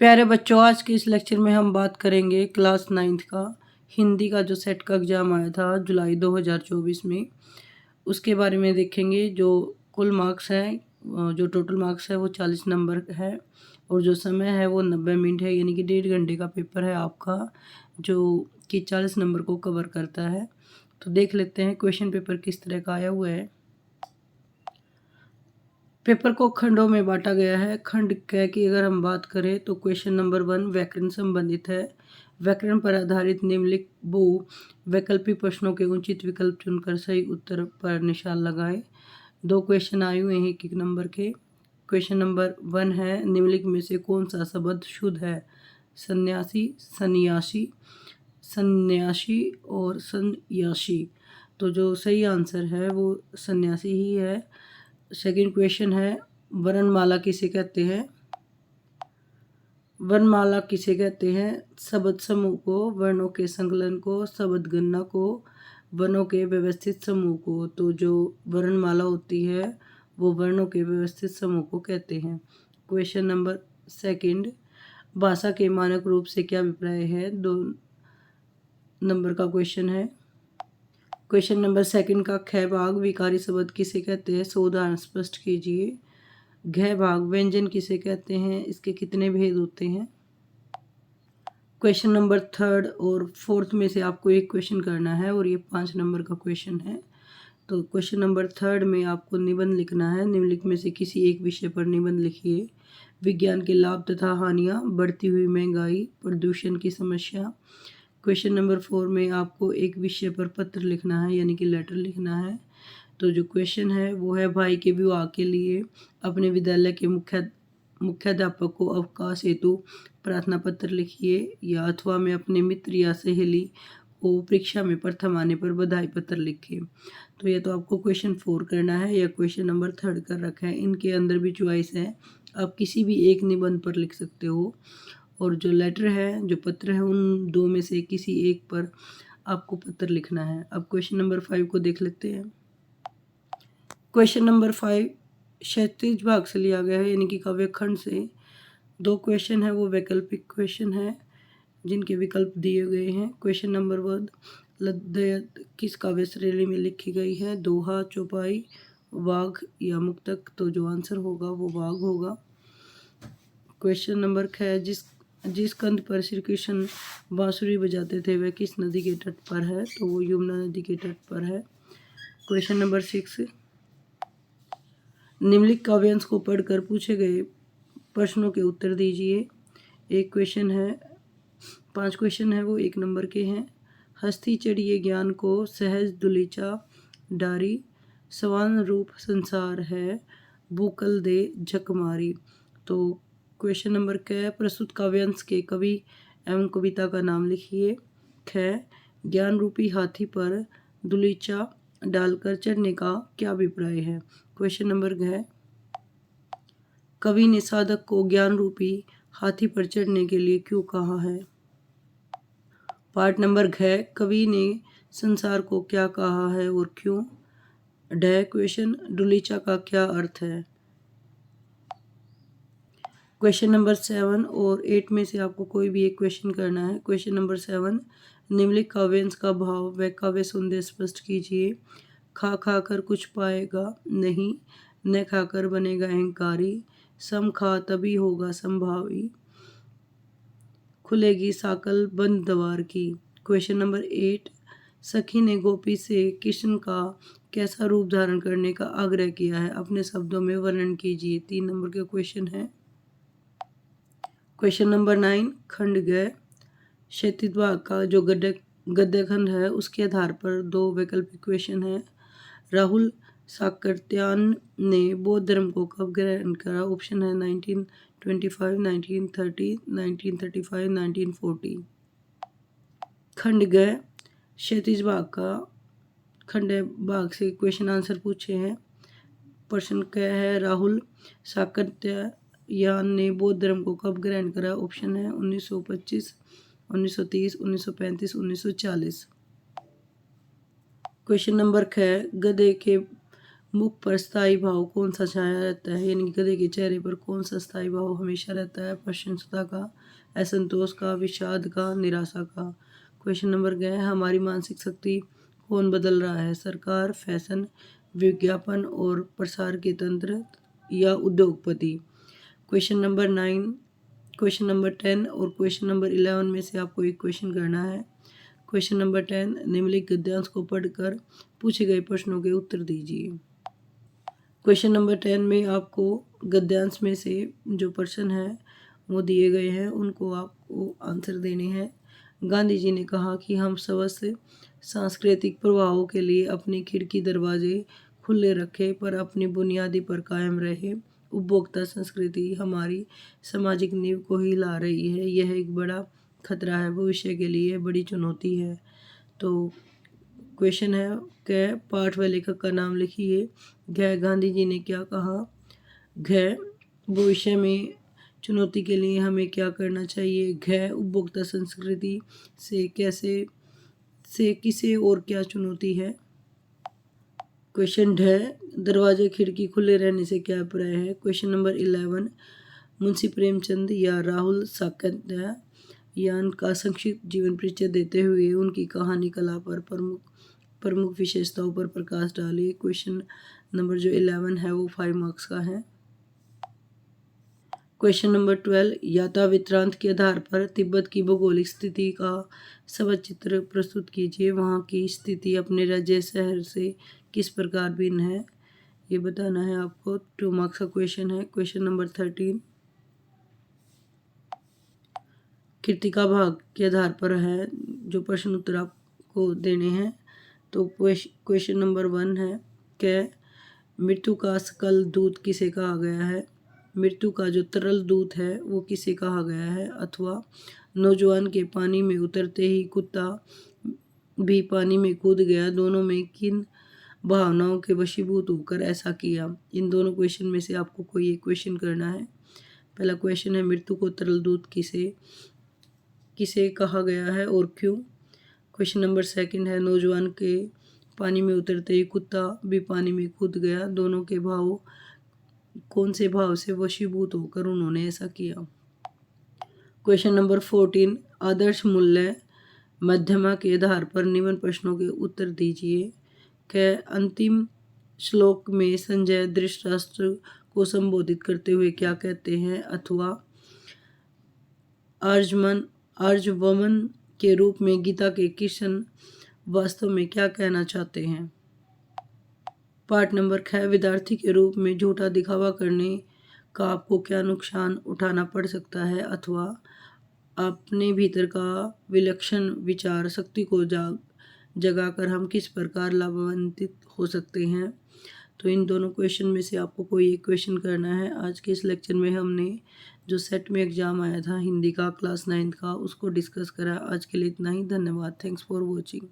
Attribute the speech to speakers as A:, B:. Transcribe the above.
A: प्यारे बच्चों, आज के इस लेक्चर में हम बात करेंगे क्लास 9th का हिंदी का जो सेट का एग्ज़ाम आया था जुलाई 2024 में, उसके बारे में देखेंगे। जो कुल मार्क्स हैं, जो टोटल मार्क्स है वो 40 नंबर है और जो समय है वो 90 मिनट है, यानी कि 1.5 घंटे का पेपर है आपका, जो कि 40 नंबर को कवर करता है। तो देख लेते हैं क्वेश्चन पेपर किस तरह का आया हुआ है। पेपर को खंडों में बांटा गया है। खंड क की अगर हम बात करें तो क्वेश्चन नंबर 1 व्याकरण संबंधित है। व्याकरण पर आधारित निम्नलिखित बहु वैकल्पिक प्रश्नों के उचित विकल्प चुनकर सही उत्तर पर निशान लगाएं। 2 क्वेश्चन आए हुए हैं 1-1 नंबर के। क्वेश्चन नंबर 1 है, निम्नलिखित में से कौन सा शब्द शुद्ध है? सन्यासी, सन्यासी, सन्यासी और सन्यासी। तो जो सही आंसर है वो सन्यासी ही है। सेकंड क्वेश्चन है, वर्णमाला किसे कहते हैं? वर्णमाला किसे कहते हैं? शब्द समूह को, वर्णों के संकलन को, शब्द गणना को, वर्णों के व्यवस्थित समूह को। तो जो वर्णमाला होती है वो वर्णों के व्यवस्थित समूह को कहते हैं। क्वेश्चन नंबर सेकंड, भाषा के मानक रूप से क्या अभिप्राय है? 2 नंबर का क्वेश्चन है। क्वेश्चन नंबर सेकंड का ख भाग, विकारी शब्द किसे कहते हैं? सो उदाहरण स्पष्ट कीजिए। घ भाग, व्यंजन किसे कहते हैं? इसके कितने भेद होते हैं? क्वेश्चन नंबर थर्ड और फोर्थ में से आपको एक क्वेश्चन करना है और ये 5 नंबर का क्वेश्चन है। तो क्वेश्चन नंबर थर्ड में आपको निबंध लिखना है। निम्नलिखित में से किसी एक विषय पर निबंध लिखिए। विज्ञान के लाभ तथा हानियाँ, बढ़ती हुई महंगाई, प्रदूषण की समस्या। क्वेश्चन नंबर 4 में आपको एक विषय पर पत्र लिखना है, यानी कि लेटर लिखना है। तो जो क्वेश्चन है वो है, भाई के विवाह के लिए अपने विद्यालय के मुख्याध्यापक को अवकाश हेतु प्रार्थना पत्र लिखिए, या अथवा में अपने मित्र या सहेली को परीक्षा में प्रथम आने पर बधाई पत्र लिखिए। तो ये तो आपको क्वेश्चन 4 करना है या क्वेश्चन नंबर थर्ड कर रखा है। इनके अंदर भी चॉइस है, आप किसी भी एक निबंध पर लिख सकते हो, और जो लेटर है, जो पत्र है, उन 2 में से किसी एक पर आपको पत्र लिखना है। अब क्वेश्चन नंबर 5 को देख लेते हैं। क्वेश्चन नंबर 5 क्षैतिज भाग से लिया गया है, यानी कि काव्य खंड से। 2 क्वेश्चन है वो वैकल्पिक क्वेश्चन है, जिनके विकल्प दिए गए हैं। क्वेश्चन नंबर 1, लद्दयत किस काव्य शैली में लिखी गई है? दोहा, चौपाई, वाग या मुक्तक। तो जो आंसर होगा वो वाग होगा। क्वेश्चन नंबर 6, जिस कंध पर श्री कृष्ण बांसुरी बजाते थे वह किस नदी के तट पर है? तो वो यमुना नदी के तट पर है। क्वेश्चन नंबर 6, निम्नलिखित काव्यांश को पढ़कर पूछे गए प्रश्नों के उत्तर दीजिए। एक क्वेश्चन है, 5 क्वेश्चन है वो 1 नंबर के हैं। हस्ती चढ़िए ज्ञान को सहज दुलीचा डारी, समान रूप संसार है भूकल दे झकमारी। तो क्वेश्चन नंबर क, प्रस्तुत काव्यांश के कवि एवं कविता का नाम लिखिए। ख, ज्ञान रूपी हाथी पर दुलीचा डालकर चढ़ने का क्या अभिप्राय है? क्वेश्चन नंबर घ, कवि ने साधक को ज्ञान रूपी हाथी पर चढ़ने के लिए क्यों कहा है? पार्ट नंबर घ, कवि ने संसार को क्या कहा है और क्यों? ढ, क्वेश्चन डुलीचा का क्या अर्थ है? क्वेश्चन नंबर 7 और 8 में से आपको कोई भी एक क्वेश्चन करना है। क्वेश्चन नंबर 7, निम्नलिखित काव्यांश का भाव व काव्य सौंदर्य स्पष्ट कीजिए। खा खा कर कुछ पाएगा नहीं, न खाकर बनेगा अहंकारी, सम खा तभी होगा संभावी, खुलेगी साकल बंद द्वार की। क्वेश्चन नंबर 8, सखी ने गोपी से कृष्ण का कैसा रूप धारण करने का आग्रह किया है? अपने शब्दों में वर्णन कीजिए। 3 नंबर का क्वेश्चन है। क्वेश्चन नंबर 9, खंड ग, क्षैतिज भाग का जो गद्य खंड है उसके आधार पर 2 वैकल्पिक क्वेश्चन है। राहुल साकर्त्यान ने बौद्ध धर्म को कब ग्रहण करा? ऑप्शन है 1925, 1930, 1935, 1940। खंड ग, क्षैतिज भाग का खंड भाग से क्वेश्चन आंसर पूछे हैं। प्रश्न क्या है? राहुल साकर्त्यान ने बौद्ध धर्म को कब ग्रहण करा? ऑप्शन है 1925, 1930, 1935, 1940। क्वेश्चन नंबर ख, गधे के मुख पर स्थायी भाव कौन सा छाया रहता है, यानी कि गधे के चेहरे पर कौन सा स्थायी भाव हमेशा रहता है, प्रशंसा का, असंतोष का, विषाद का, निराशा का। क्वेश्चन नंबर ग, हमारी मानसिक शक्ति कौन बदल रहा है, सरकार, फैशन, विज्ञापन और प्रसार के तंत्र या उद्योगपति। क्वेश्चन नंबर 9, क्वेश्चन नंबर 10 और क्वेश्चन नंबर 11 में से आपको एक क्वेश्चन करना है। क्वेश्चन नंबर 10, निम्नलिखित गद्यांश को पढ़कर पूछे गए प्रश्नों के उत्तर दीजिए। क्वेश्चन नंबर 10 में आपको गद्यांश में से जो प्रश्न है वो दिए गए हैं, उनको आपको आंसर देने हैं। गांधी जी ने कहा कि हम सबसे सांस्कृतिक प्रभावों के लिए अपनी खिड़की दरवाजे खुले रखें पर अपनी बुनियादी पर कायम रहे। उपभोक्ता संस्कृति हमारी सामाजिक नींव को हिला रही है, यह एक बड़ा खतरा है, भविष्य के लिए बड़ी चुनौती है। तो क्वेश्चन है क, पाठ व लेखक का नाम लिखिए। घ, गांधी जी ने क्या कहा। घ, भविष्य में चुनौती के लिए हमें क्या करना चाहिए। घ, उपभोक्ता संस्कृति से किसे और क्या चुनौती है। क्वेश्चन ढ, दरवाजे खिड़की खुले रहने से क्या अभिप्राय है। क्वेश्चन नंबर 11, मुंशी प्रेमचंद या राहुल सातत्यायन का संक्षिप्त जीवन परिचय देते हुए उनकी कहानी कला पर प्रमुख विशेषताओं पर प्रकाश डालिए। क्वेश्चन नंबर जो 11 है वो 5 मार्क्स का है। क्वेश्चन नंबर 12, यात्रा के आधार पर तिब्बत की भौगोलिक स्थिति का सब चित्र प्रस्तुत कीजिए। वहाँ की स्थिति अपने राज्य शहर से किस प्रकार भिन्न है, ये बताना है आपको। 2 मार्क्स का क्वेश्चन है। क्वेश्चन नंबर 13, कृतिका भाग के आधार पर है जो प्रश्न उत्तर आपको देने हैं। तो क्वेश्चन नंबर 1 है क, मृत्यु का सकल दूत किसे कहा गया है। मृत्यु का जो तरल दूत है वो किसे कहा गया है। अथवा नौजवान के पानी में उतरते ही कुत्ता भी पानी में कूद गया, दोनों में किन भावनाओं के वशीभूत होकर ऐसा किया। इन दोनों क्वेश्चन में से आपको कोई एक क्वेश्चन करना है। पहला क्वेश्चन है मृत्यु को तरल दूत किसे कहा गया है और क्यों। क्वेश्चन नंबर 2 है नौजवान के पानी में उतरते ही कुत्ता भी पानी में कूद गया, दोनों के भाव कौन से भाव से वशीभूत होकर उन्होंने ऐसा किया। क्वेश्चन नंबर 14, आदर्श मूल्य मध्यमा के आधार पर निम्न प्रश्नों के उत्तर दीजिए। क, अंतिम श्लोक में संजय धृतराष्ट्र को संबोधित करते हुए क्या कहते हैं। अथवा आर्जवमन के रूप में गीता के कृष्ण वास्तव में क्या कहना चाहते हैं। पार्ट नंबर ख, विद्यार्थी के रूप में झूठा दिखावा करने का आपको क्या नुकसान उठाना पड़ सकता है। अथवा अपने भीतर का विलक्षण विचार शक्ति को जगाकर हम किस प्रकार लाभान्वित हो सकते हैं। तो इन दोनों क्वेश्चन में से आपको कोई एक क्वेश्चन करना है। आज के इस लेक्चर में हमने जो सेट में एग्जाम आया था हिंदी का क्लास 9 का उसको डिस्कस करा। आज के लिए इतना ही, धन्यवाद। Thanks for watching.